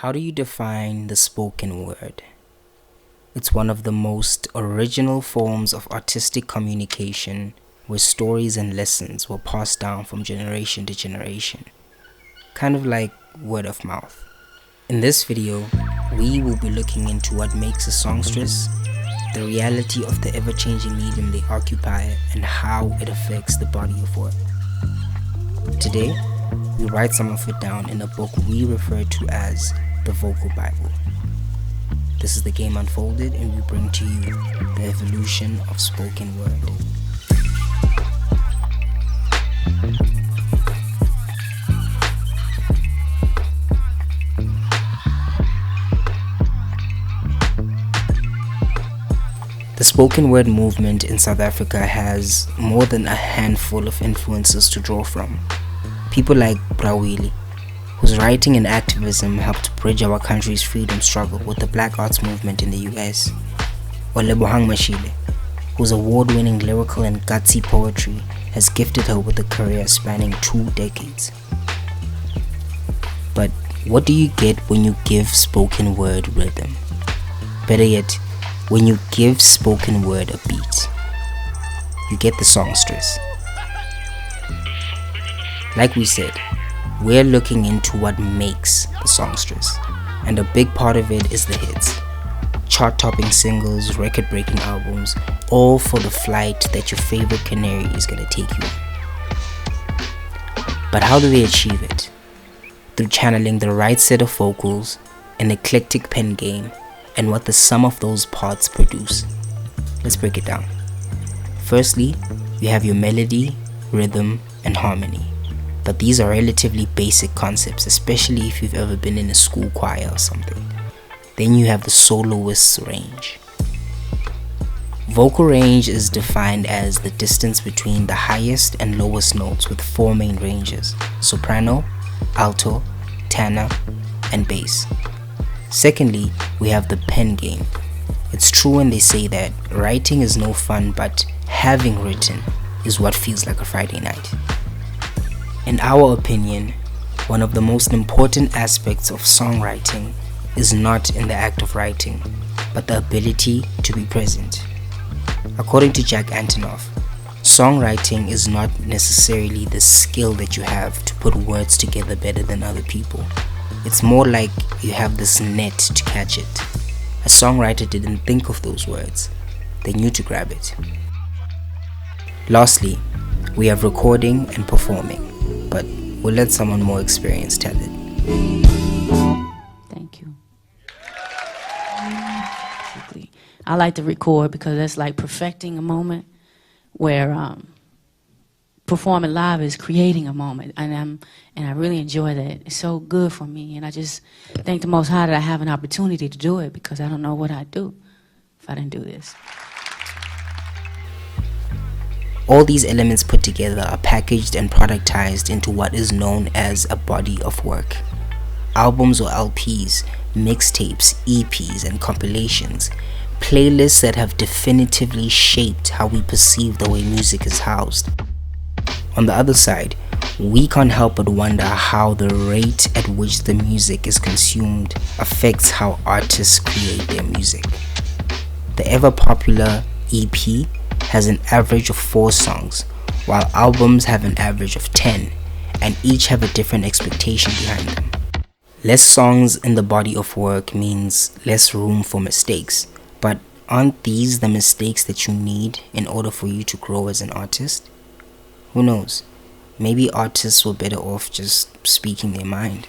How do you define the spoken word? It's one of the most original forms of artistic communication where stories and lessons were passed down from generation to generation, kind of like word of mouth. In this video, we will be looking into what makes a songstress, the reality of the ever-changing medium they occupy, and how it affects the body of work. Today, we write some of it down in a book we refer to as the Vocal Bible. This is The Game Unfolded, and we bring to you the evolution of spoken word. The spoken word movement in South Africa has more than a handful of influences to draw from. People like Brawili, whose writing and activism helped bridge our country's freedom struggle with the Black Arts movement in the US, or Lebohang Mashile, whose award-winning lyrical and gutsy poetry has gifted her with a career spanning 2 decades. But what do you get when you give spoken word rhythm? Better yet, when you give spoken word a beat, you get the songstress. Like we said, we're looking into what makes the songstress, and a big part of it is the hits. Chart-topping singles, record-breaking albums, all for the flight that your favorite canary is gonna take you on. But how do they achieve it? Through channeling the right set of vocals, an eclectic pen game, and what the sum of those parts produce. Let's break it down. Firstly, you have your melody, rhythm, and harmony. But these are relatively basic concepts, especially if you've ever been in a school choir or something. Then you have the soloist's range. Vocal range is defined as the distance between the highest and lowest notes with 4 main ranges: soprano, alto, tenor, and bass. Secondly, we have the pen game. It's true when they say that writing is no fun, but having written is what feels like a Friday night. In our opinion, one of the most important aspects of songwriting is not in the act of writing, but the ability to be present. According to Jack Antonoff, songwriting is not necessarily the skill that you have to put words together better than other people. It's more like you have this net to catch it. A songwriter didn't think of those words, they knew to grab it. Lastly, we have recording and performing, but we'll let someone more experienced tell it. Thank you. I like to record because that's like perfecting a moment, where performing live is creating a moment, and I really enjoy that. It's so good for me, and I just thank the Most High that I have an opportunity to do it, because I don't know what I'd do if I didn't do this. All these elements put together are packaged and productized into what is known as a body of work. Albums or LPs, mixtapes, EPs, and compilations, playlists that have definitively shaped how we perceive the way music is housed. On the other side, we can't help but wonder how the rate at which the music is consumed affects how artists create their music. The ever-popular EP has an average of 4 songs, while albums have an average of 10, and each have a different expectation behind them. Less songs in the body of work means less room for mistakes, but aren't these the mistakes that you need in order for you to grow as an artist? Who knows? Maybe artists were better off just speaking their mind.